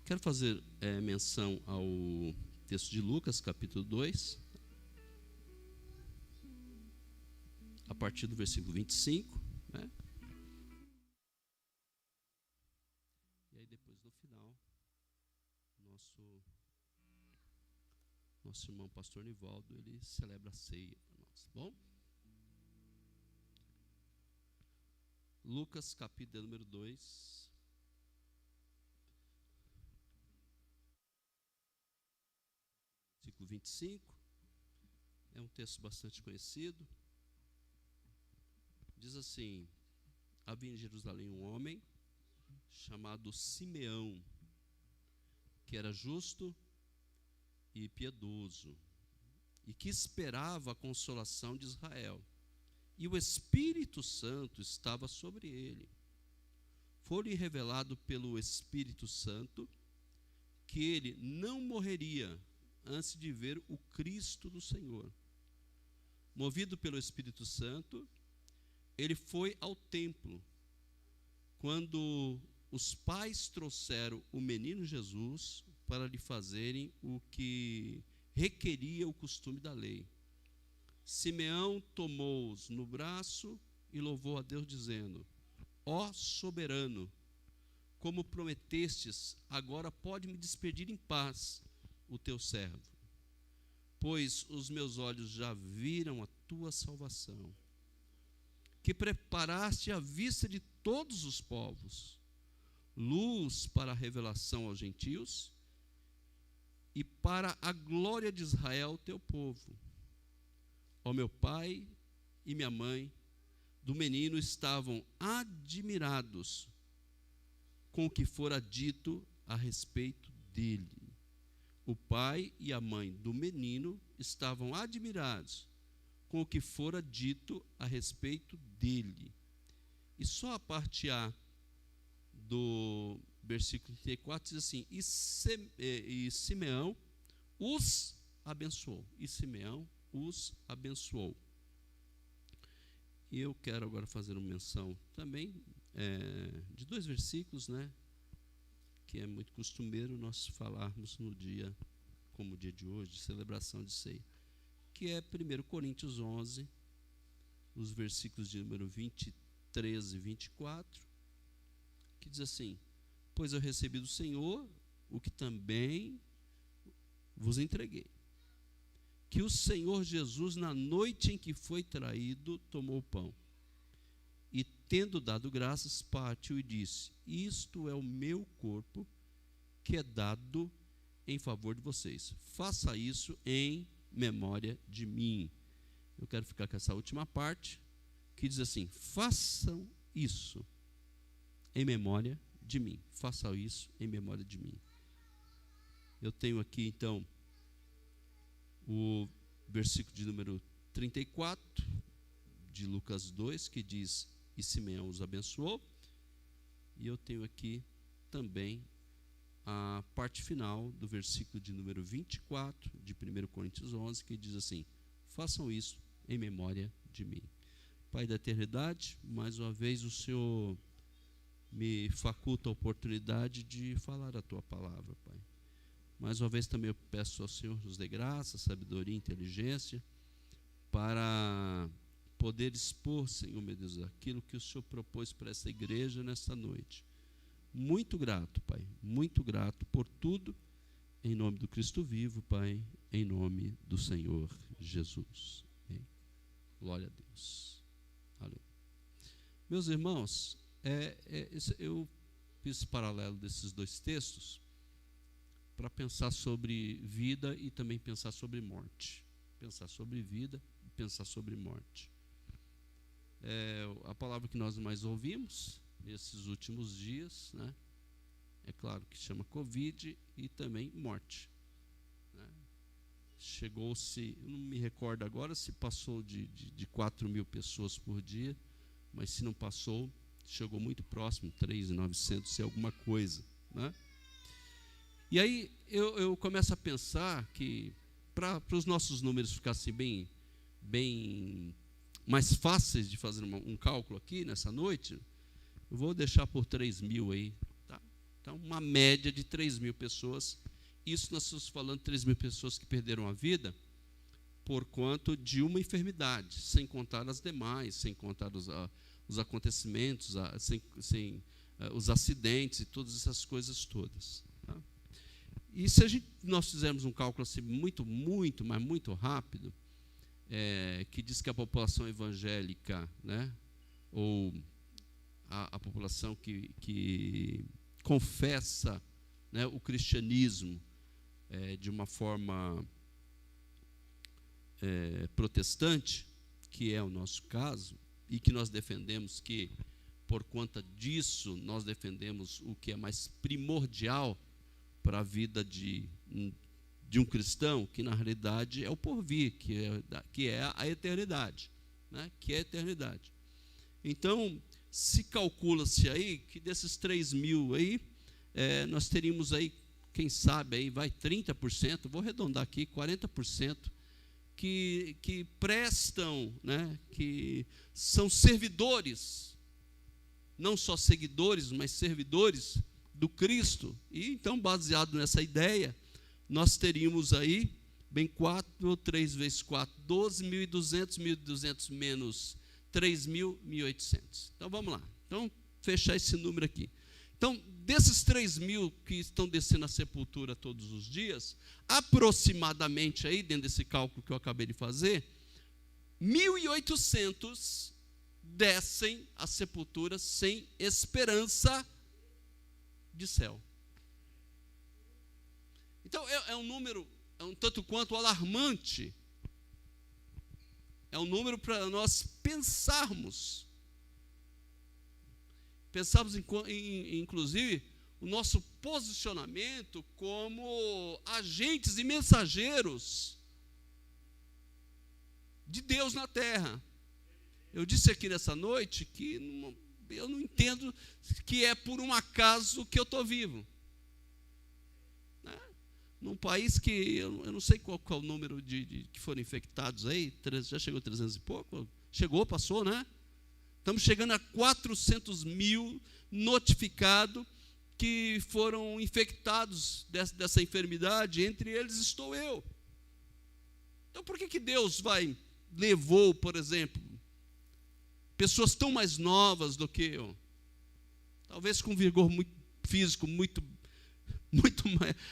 Quero fazer menção ao texto de Lucas, capítulo 2, a partir do versículo 25, né? E aí depois, no final, nosso irmão pastor Nivaldo, ele celebra a ceia para nós, tá bom? Lucas, capítulo número 2, versículo 25, é um texto bastante conhecido. Diz assim: havia em Jerusalém um homem chamado Simeão, que era justo e piedoso, e que esperava a consolação de Israel, e o Espírito Santo estava sobre ele. Foi-lhe revelado pelo Espírito Santo que ele não morreria antes de ver o Cristo do Senhor. Movido pelo Espírito Santo, ele foi ao templo. Quando os pais trouxeram o menino Jesus para lhe fazerem o que requeria o costume da lei, Simeão tomou-os no braço e louvou a Deus, dizendo: ó soberano, como prometestes, agora pode me despedir em paz o teu servo, pois os meus olhos já viram a tua salvação, que preparaste à vista de todos os povos, luz para a revelação aos gentios e para a glória de Israel, teu povo. Ó meu pai e minha mãe do menino estavam admirados com o que fora dito a respeito dele. O pai e a mãe do menino estavam admirados com o que fora dito a respeito dele. E só a parte A do versículo 34 diz assim: e Simeão os abençoou. E Simeão os abençoou. E eu quero agora fazer uma menção também de dois versículos, né, que é muito costumeiro nós falarmos no dia, como o dia de hoje, de celebração de ceia, que é 1 Coríntios 11, os versículos de número 23 e 24, que diz assim: pois eu recebi do Senhor o que também vos entreguei, que o Senhor Jesus, na noite em que foi traído, tomou o pão, e tendo dado graças, partiu e disse: isto é o meu corpo, que é dado em favor de vocês. Faça isso em memória de mim. Eu quero ficar com essa última parte, que diz assim: façam isso em memória de mim. Façam isso em memória de mim. Eu tenho aqui então o versículo de número 34 de Lucas 2, que diz: e Simeão os abençoou. E eu tenho aqui também a parte final do versículo de número 24 de 1 Coríntios 11, que diz assim: façam isso em memória de mim. Pai da eternidade, mais uma vez o Senhor me faculta a oportunidade de falar a tua palavra, Pai. Mais uma vez também eu peço ao Senhor nos dê graça, sabedoria e inteligência para poder expor, Senhor meu Deus, aquilo que o Senhor propôs para essa igreja nesta noite. Muito grato, Pai, muito grato por tudo, em nome do Cristo vivo, Pai, em nome do Senhor Jesus. Amém. Glória a Deus. Aleluia. Meus irmãos, eu fiz esse paralelo desses dois textos para pensar sobre vida e também pensar sobre morte. Pensar sobre vida e pensar sobre morte. A palavra que nós mais ouvimos nesses últimos dias, né, é claro que chama Covid e também morte, né? Chegou-se, eu não me recordo agora se passou de 4.000 pessoas por dia, mas se não passou, chegou muito próximo, 3.900 e alguma coisa, né? E aí eu começo a pensar que para os nossos números ficassem bem mais fáceis de fazer um cálculo aqui nessa noite, eu vou deixar por 3.000 aí, tá? Então, uma média de 3.000 pessoas. Isso nós estamos falando de 3.000 pessoas que perderam a vida por conta de uma enfermidade, sem contar as demais, sem contar os acontecimentos, sem os acidentes e todas essas coisas todas. Tá? E se nós fizermos um cálculo assim, muito rápido, que diz que a população evangélica, né, ou a população que confessa, né, o cristianismo de uma forma protestante, que é o nosso caso, e que nós defendemos que, por conta disso, nós defendemos o que é mais primordial para a vida de um cristão, que na realidade é o porvir, que é a eternidade, né? Que é a eternidade. Então, se calcula-se aí que desses 3.000 aí, nós teríamos aí, quem sabe, aí vai 30%, vou arredondar aqui, 40%, que prestam, né, que são servidores, não só seguidores, mas servidores do Cristo. E então, baseado nessa ideia, nós teríamos aí, bem 3 vezes 4, 12.200, 1.200 menos 3.000, 1.800. Então, vamos lá. Então, fechar esse número aqui. Então, desses 3.000 que estão descendo à sepultura todos os dias, aproximadamente, aí, dentro desse cálculo que eu acabei de fazer, 1.800 descem à sepultura sem esperança de céu. Então, é um número, um tanto quanto alarmante. É um número para nós pensarmos. Pensarmos, inclusive, o nosso posicionamento como agentes e mensageiros de Deus na terra. Eu disse aqui nessa noite que eu não entendo que é por um acaso que eu estou vivo. Né? Num país que eu não sei qual é o número de que foram infectados aí, já chegou a 300 e pouco? Chegou, passou, né? Estamos chegando a 400.000 notificados que foram infectados dessa enfermidade, entre eles estou eu. Então, por que Deus levou, por exemplo, pessoas tão mais novas do que eu, talvez com vigor físico muito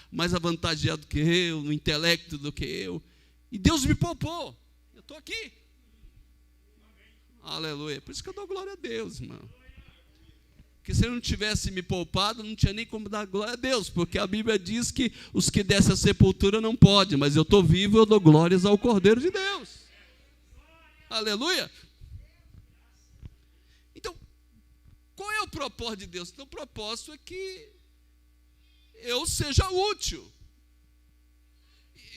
mais avantageado que eu, no intelecto do que eu, e Deus me poupou, eu estou aqui. Aleluia. Por isso que eu dou glória a Deus, irmão. Porque se ele não tivesse me poupado, não tinha nem como dar glória a Deus, porque a Bíblia diz que os que descem à sepultura não podem, mas eu estou vivo e eu dou glórias ao Cordeiro de Deus. Aleluia. Então, qual é o propósito de Deus? Então, o propósito é que eu seja útil.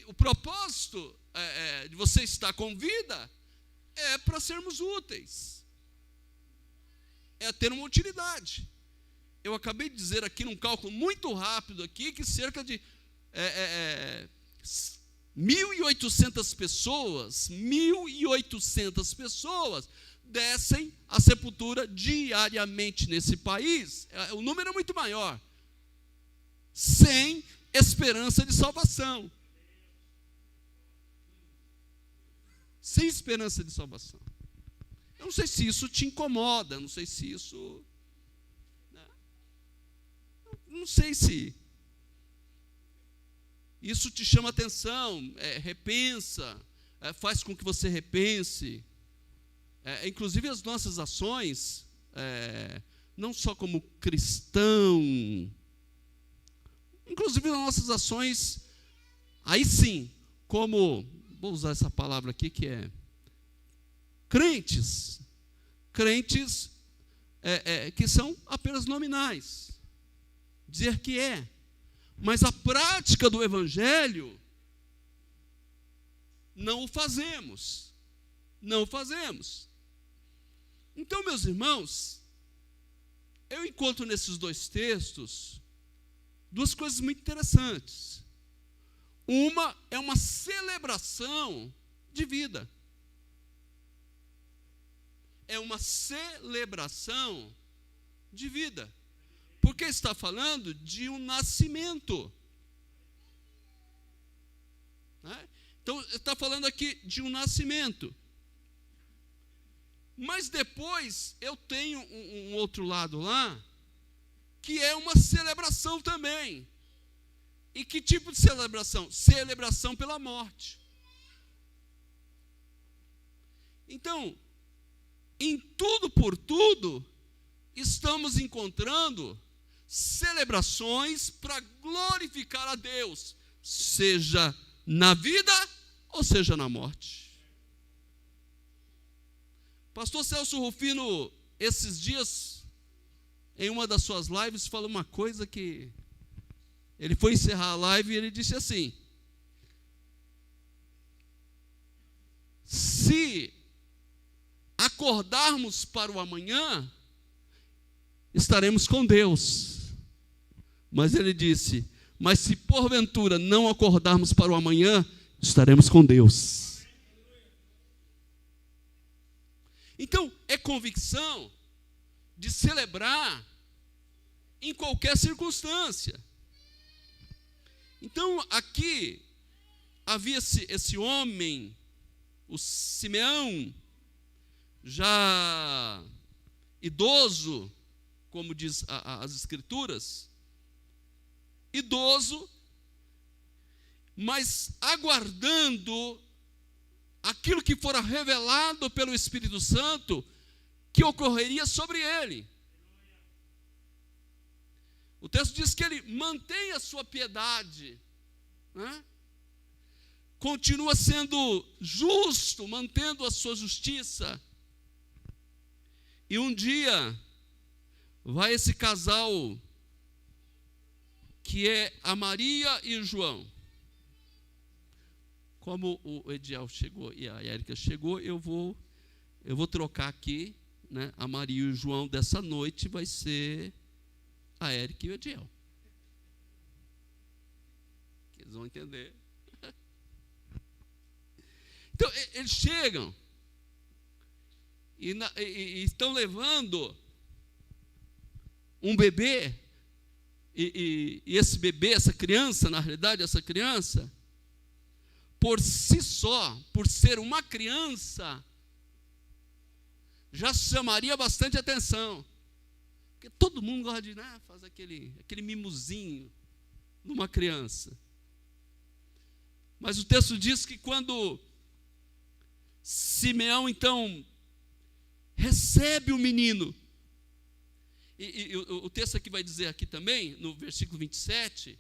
O propósito de você estar com vida é para sermos úteis. É ter uma utilidade. Eu acabei de dizer aqui num cálculo muito rápido aqui que cerca de 1.800 pessoas descem à sepultura diariamente nesse país. O número é muito maior. Sem esperança de salvação. Sem esperança de salvação. Eu não sei se isso te incomoda, não sei se isso... Não sei se isso te chama atenção, repensa, faz com que você repense. Inclusive as nossas ações, não só como cristão, inclusive as nossas ações, aí sim, como, vou usar essa palavra aqui que é crentes que são apenas nominais, dizer que mas a prática do Evangelho não o fazemos, Então, meus irmãos, eu encontro nesses dois textos duas coisas muito interessantes. Uma é uma celebração de vida. É uma celebração de vida. Porque está falando de um nascimento. Né? Então, está falando aqui de um nascimento. Mas depois eu tenho um outro lado lá, que é uma celebração também. E que tipo de celebração? Celebração pela morte. Então, em tudo por tudo, estamos encontrando celebrações para glorificar a Deus, seja na vida ou seja na morte. Pastor Celso Rufino, esses dias, em uma das suas lives, falou uma coisa que ele foi encerrar a live e ele disse assim: se acordarmos para o amanhã, estaremos com Deus. Mas ele disse: mas se porventura não acordarmos para o amanhã, estaremos com Deus. Então, é convicção de celebrar em qualquer circunstância. Então, aqui havia esse homem, o Simeão, já idoso, como diz as Escrituras, idoso, mas aguardando aquilo que fora revelado pelo Espírito Santo, que ocorreria sobre ele. O texto diz que ele mantém a sua piedade, né? Continua sendo justo, mantendo a sua justiça. E um dia, vai esse casal, que é a Maria e o João. Como o Ediel chegou e a Érica chegou, eu vou trocar aqui, né? A Maria e o João dessa noite vai ser a Érica e o Ediel. Eles vão entender. Então, eles chegam e estão levando um bebê, e esse bebê, essa criança, na realidade, essa criança, por si só, por ser uma criança, já chamaria bastante atenção. Porque todo mundo gosta de, né, fazer aquele mimozinho numa criança. Mas o texto diz que quando Simeão, então, recebe o menino, e o texto aqui vai dizer aqui também, no versículo 27,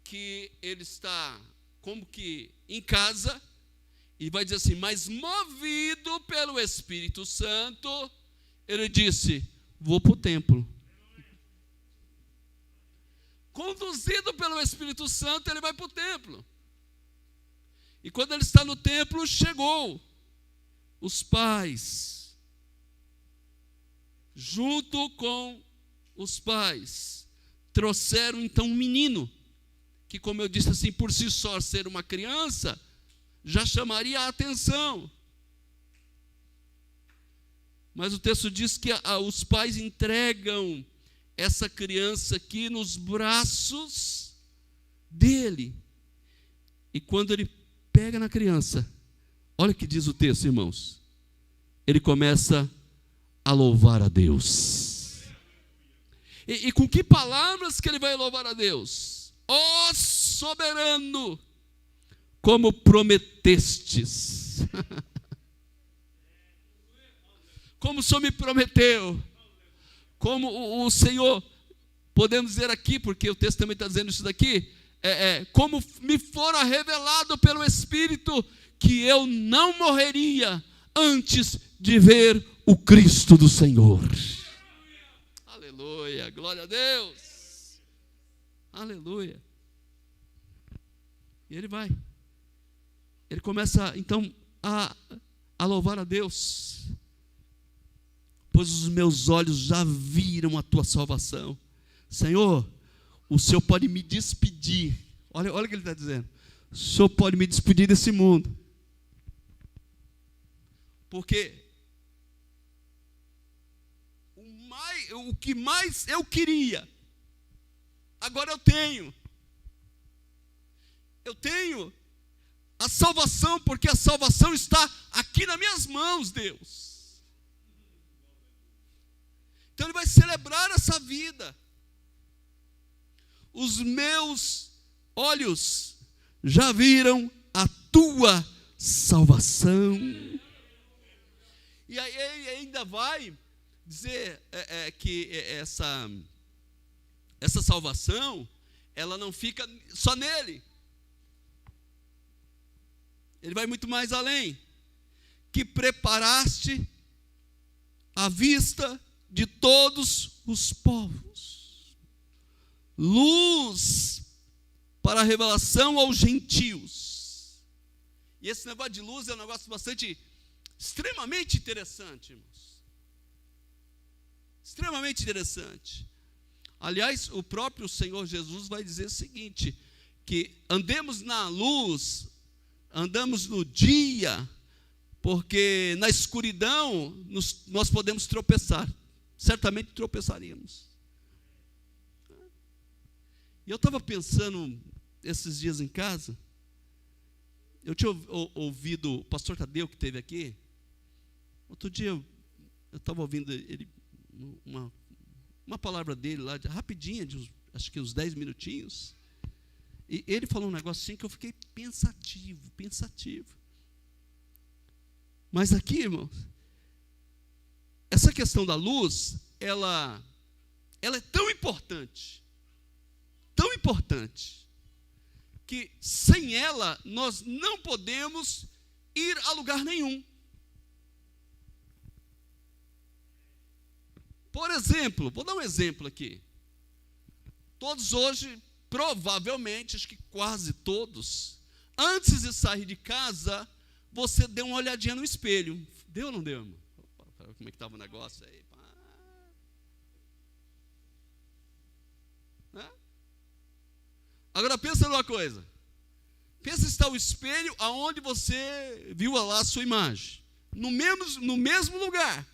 que ele está como que em casa, e vai dizer assim: mas movido pelo Espírito Santo, ele disse: vou para o templo. Conduzido pelo Espírito Santo, ele vai para o templo. E quando ele está no templo, chegou os pais, junto com os pais, trouxeram então um menino, que, como eu disse assim, por si só ser uma criança, já chamaria a atenção. Mas o texto diz que os pais entregam essa criança aqui nos braços dele. E quando ele pega na criança, olha o que diz o texto, irmãos. Ele começa a louvar a Deus. E com que palavras que ele vai louvar a Deus? Ó soberano, como prometestes. Como o Senhor me prometeu. Como o Senhor, podemos dizer aqui, porque o texto também está dizendo isso daqui, como me fora revelado pelo Espírito, que eu não morreria antes de ver o Cristo do Senhor. Aleluia, glória a Deus. Aleluia. E ele vai. Ele começa, então, a louvar a Deus. Pois os meus olhos já viram a tua salvação. Senhor, o Senhor pode me despedir. Olha o que ele está dizendo. O Senhor pode me despedir desse mundo. o que mais eu queria. Agora eu tenho. Eu tenho a salvação, porque a salvação está aqui nas minhas mãos, Deus. Então ele vai celebrar essa vida. Os meus olhos já viram a tua salvação. E aí ele ainda vai dizer que essa salvação, ela não fica só nele. Ele vai muito mais além. Que preparaste à vista de todos os povos, luz para a revelação aos gentios. E esse negócio de luz é um negócio extremamente interessante, irmãos. Extremamente interessante. Aliás, o próprio Senhor Jesus vai dizer o seguinte, que andemos na luz, andamos no dia, porque na escuridão nós podemos tropeçar. Certamente tropeçaríamos. E eu estava pensando esses dias em casa, eu tinha ouvido o pastor Tadeu, que esteve aqui. Outro dia eu estava ouvindo ele, uma palavra dele lá, rapidinha, acho que uns 10 minutinhos. E ele falou um negócio assim que eu fiquei pensativo. Mas aqui, irmãos, essa questão da luz, ela é tão importante, que sem ela nós não podemos ir a lugar nenhum. Por exemplo, vou dar um exemplo aqui. Todos hoje, provavelmente, acho que quase todos, antes de sair de casa, você deu uma olhadinha no espelho. Deu ou não deu, irmão? Opa, como é que estava o negócio aí? Agora pensa numa coisa. Pensa se está o espelho aonde você viu lá a sua imagem. No mesmo lugar,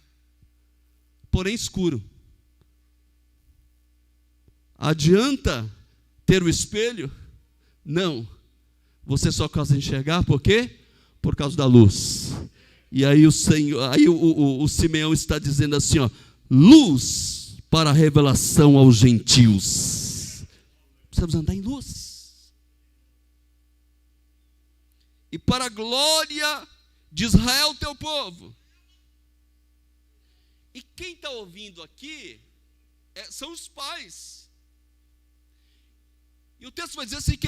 porém escuro. Adianta ter o espelho? Não. Você só consegue enxergar por quê? Por causa da luz. E aí o Simeão está dizendo assim, ó, luz para a revelação aos gentios. Precisamos andar em luz. E para a glória de Israel, teu povo. E quem está ouvindo aqui são os pais. E o texto vai dizer assim que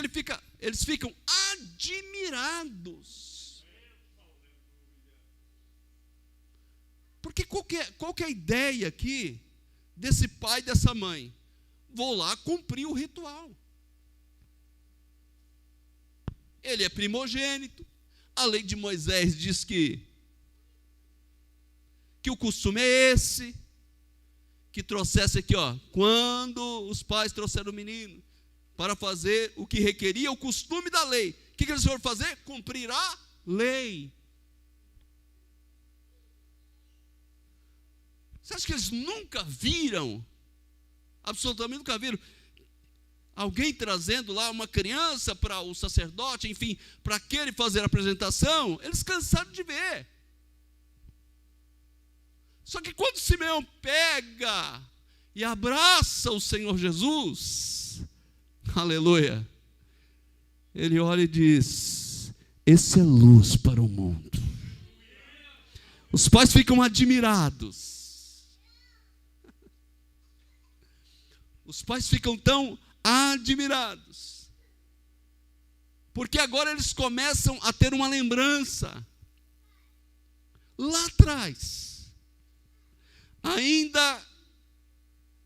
eles ficam admirados. Porque qual que é a ideia aqui desse pai e dessa mãe? Vou lá cumprir o ritual. Ele é primogênito. A lei de Moisés diz que o costume é esse, que trouxesse aqui, ó, quando os pais trouxeram o menino para fazer o que requeria o costume da lei. O que eles foram fazer? Cumprir a lei. Você acha que eles nunca viram? Absolutamente nunca viram alguém trazendo lá uma criança para o sacerdote, enfim, para aquele fazer a apresentação? Eles cansaram de ver. Só que quando Simeão pega e abraça o Senhor Jesus, aleluia, ele olha e diz, esse é luz para o mundo. Os pais ficam admirados. Os pais ficam tão admirados, porque agora eles começam a ter uma lembrança. Lá atrás, ainda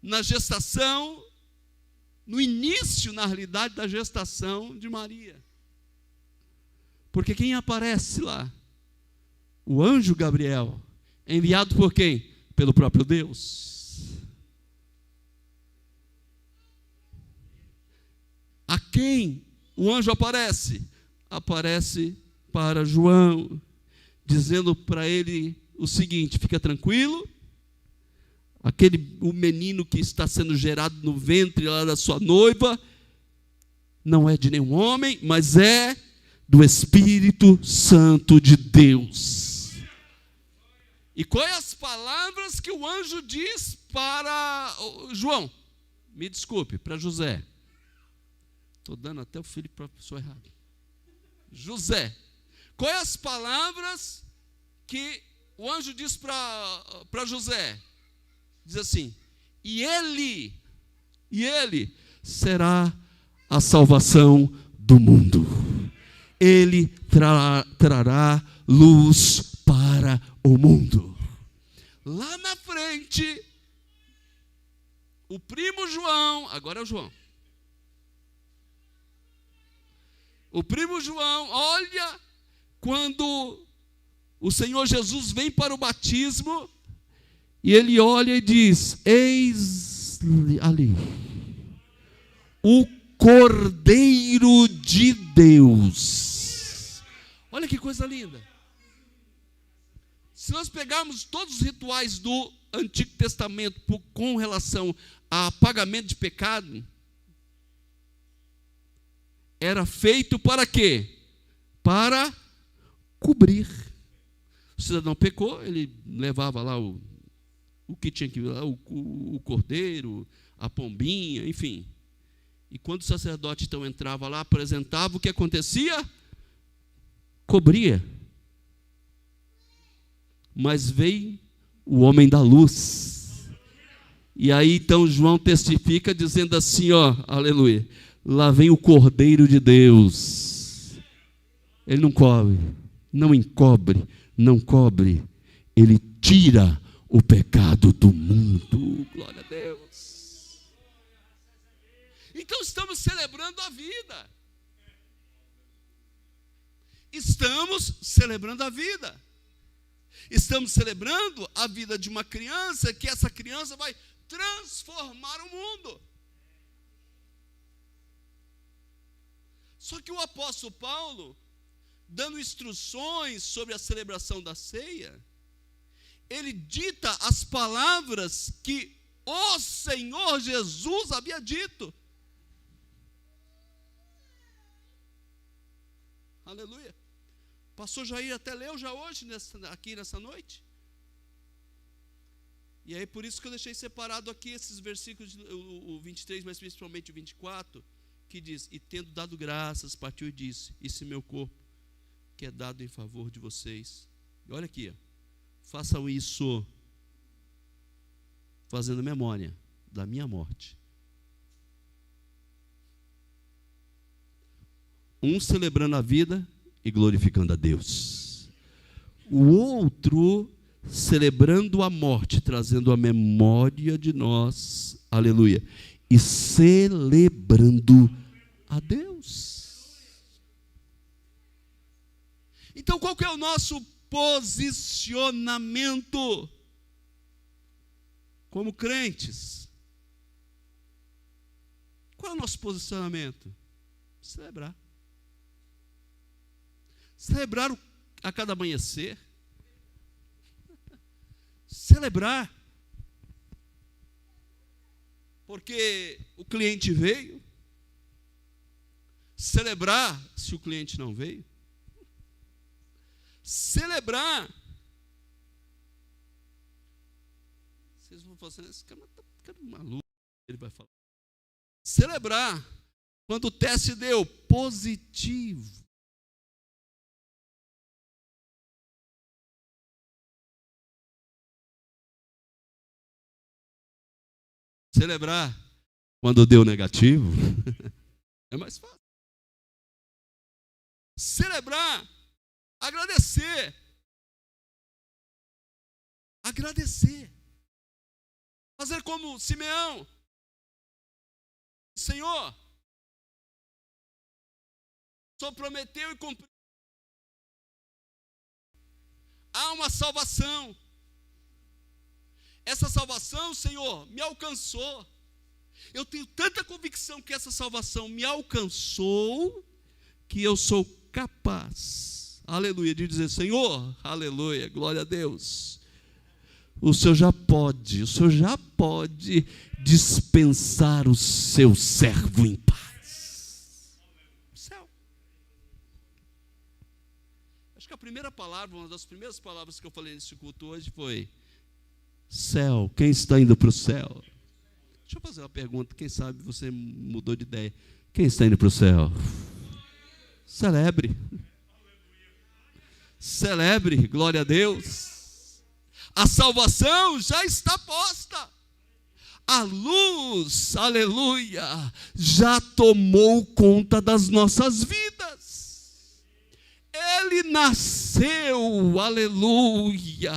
na gestação, no início, na realidade, da gestação de Maria. Porque quem aparece lá? O anjo Gabriel, enviado por quem? Pelo próprio Deus. A quem o anjo aparece? Aparece para João, dizendo para ele o seguinte, fica tranquilo, o menino que está sendo gerado no ventre lá da sua noiva, não é de nenhum homem, mas é do Espírito Santo de Deus. E quais as palavras que o anjo diz para João? Me desculpe, para José. Estou dando até o filho para a pessoa errada. José. Quais as palavras que o anjo diz para José? Diz assim: e ele será a salvação do mundo. Ele trará luz para o mundo. Lá na frente, o primo João, agora é o João. O primo João, olha, quando o Senhor Jesus vem para o batismo, e ele olha e diz: eis ali o Cordeiro de Deus. Olha que coisa linda. Se nós pegarmos todos os rituais do Antigo Testamento com relação a pagamento de pecado, era feito para quê? Para cobrir. O cidadão pecou, ele levava lá o que tinha que ir lá, o cordeiro, a pombinha, enfim. E quando o sacerdote então entrava lá, apresentava, o que acontecia? Cobria. Mas veio o homem da luz. E aí então João testifica dizendo assim, ó, aleluia, lá vem o Cordeiro de Deus. Ele não cobre, não encobre, não cobre, ele tira o pecado do mundo. Glória a Deus. Então estamos celebrando a vida. Estamos celebrando a vida. Estamos celebrando a vida de uma criança, que essa criança vai transformar o mundo. Só que o apóstolo Paulo, dando instruções sobre a celebração da ceia, ele dita as palavras que o Senhor Jesus havia dito. Aleluia. O pastor Jair até leu já hoje, aqui nessa noite. E aí por isso que eu deixei separado aqui esses versículos, o 23, mas principalmente o 24, que diz: e tendo dado graças, partiu e disse: esse meu corpo, que é dado em favor de vocês. E olha aqui, façam isso, fazendo memória da minha morte. Um celebrando a vida e glorificando a Deus. O outro celebrando a morte, trazendo a memória de nós, aleluia, e celebrando a Deus. Então qual que é o nosso posicionamento como crentes? Qual é o nosso posicionamento? Celebrar. Celebrar a cada amanhecer. Celebrar. Porque o cliente veio. Celebrar se o cliente não veio. Celebrar. Vocês vão falar assim, esse cara está ficando maluco. Ele vai falar. Celebrar quando o teste deu positivo. Celebrar quando deu negativo. É mais fácil. Celebrar, agradecer. Agradecer. Fazer como Simeão. Senhor, o Senhor prometeu e cumpriu. Há uma salvação. Essa salvação, Senhor, me alcançou. Eu tenho tanta convicção que essa salvação me alcançou, que eu sou capaz, aleluia, de dizer: Senhor, aleluia, glória a Deus, o Senhor já pode dispensar o seu servo em paz. Céu. Acho que a primeira palavra, uma das primeiras palavras que eu falei nesse culto hoje foi: céu. Quem está indo para o céu? Deixa eu fazer uma pergunta, quem sabe você mudou de ideia. Quem está indo para o céu? Celebre. Celebre, glória a Deus. A salvação já está posta. A luz, aleluia, já tomou conta das nossas vidas. Ele nasceu, aleluia.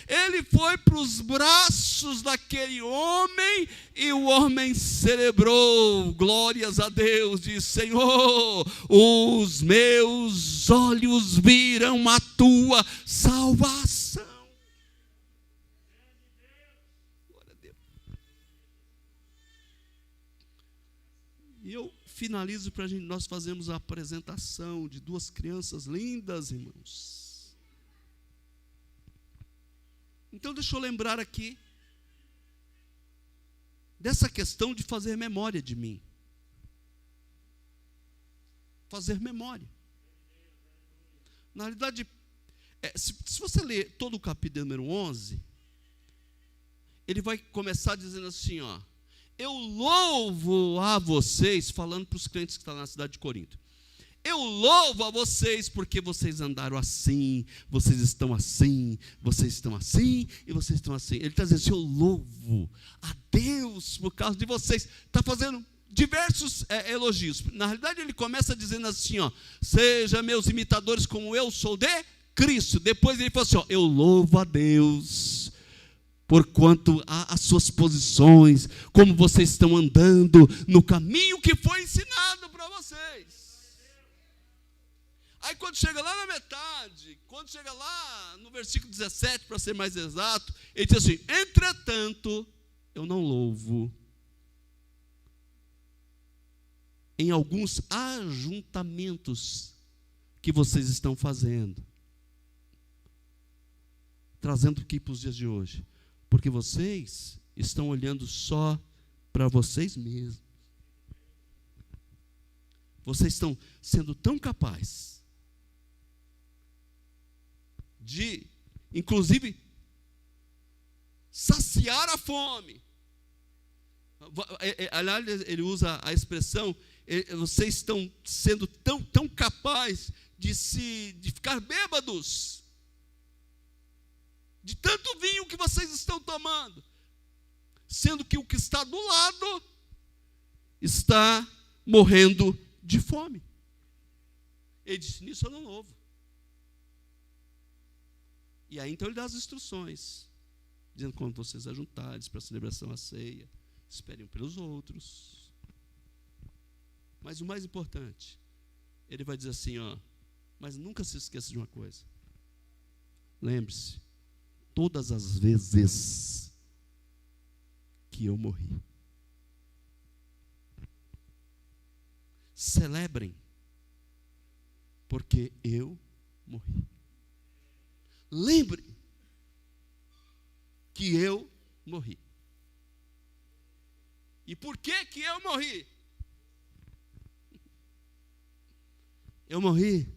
Ele foi para os braços daquele homem e o homem celebrou, glórias a Deus, disse: Senhor, os meus olhos viram a tua salvação. Glória a Deus. E eu finalizo para nós fazermos a apresentação de duas crianças lindas, irmãos. Então deixa eu lembrar aqui dessa questão de fazer memória de mim. Fazer memória. Na realidade, se você ler todo o capítulo número 11, ele vai começar dizendo assim, ó: eu louvo a vocês, falando para os crentes que estão na cidade de Corinto, eu louvo a vocês porque vocês andaram assim, vocês estão assim, vocês estão assim e vocês estão assim. Ele está dizendo assim: eu louvo a Deus por causa de vocês. Está fazendo diversos elogios. Na realidade, ele começa dizendo assim, ó: seja meus imitadores como eu sou de Cristo. Depois ele fala assim, ó: eu louvo a Deus porquanto as suas posições, como vocês estão andando no caminho que foi ensinado para vocês. Aí quando chega lá na metade, quando chega lá no versículo 17, para ser mais exato, ele diz assim: entretanto, eu não louvo em alguns ajuntamentos que vocês estão fazendo, trazendo aqui para os dias de hoje, porque vocês estão olhando só para vocês mesmos. Vocês estão sendo tão capazes de, inclusive, saciar a fome. Aliás, ele usa a expressão: vocês estão sendo tão capazes de ficar bêbados de tanto vinho que vocês estão tomando, sendo que o que está do lado está morrendo de fome. Ele disse: nisso eu não louvo. E aí então ele dá as instruções, dizendo: quando vocês ajuntares para a celebração à ceia, esperem pelos outros. Mas o mais importante, ele vai dizer assim, ó: mas nunca se esqueça de uma coisa. Lembre-se, todas as vezes que eu morri, celebrem, porque eu morri. Lembre que eu morri. E por que eu morri? Eu morri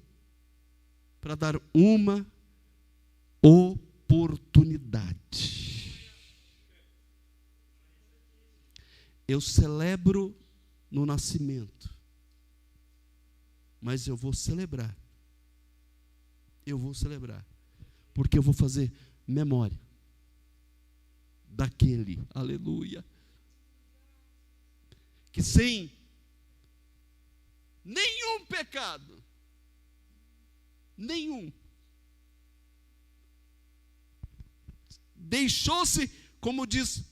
para dar uma oportunidade. Eu celebro no nascimento, mas eu vou celebrar. Porque eu vou fazer memória daquele, aleluia, que sem nenhum pecado, deixou-se, como diz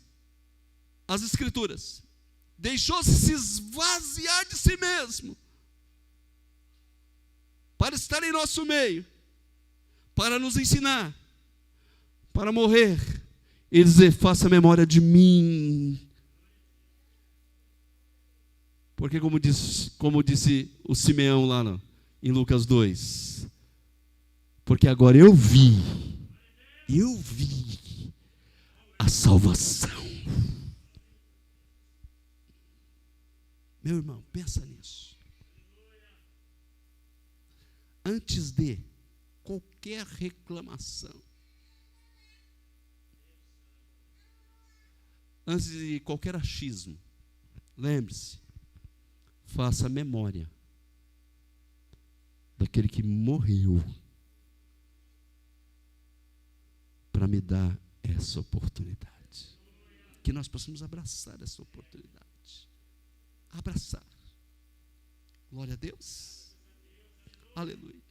as Escrituras, deixou-se se esvaziar de si mesmo, para estar em nosso meio, para nos ensinar, para morrer e dizer: faça memória de mim. Porque como disse o Simeão lá em Lucas 2, porque agora eu vi a salvação. Meu irmão, pensa nisso. Antes de qualquer reclamação, antes de qualquer achismo, lembre-se, faça memória daquele que morreu para me dar essa oportunidade. Que nós possamos abraçar essa oportunidade. Abraçar. Glória a Deus. Aleluia.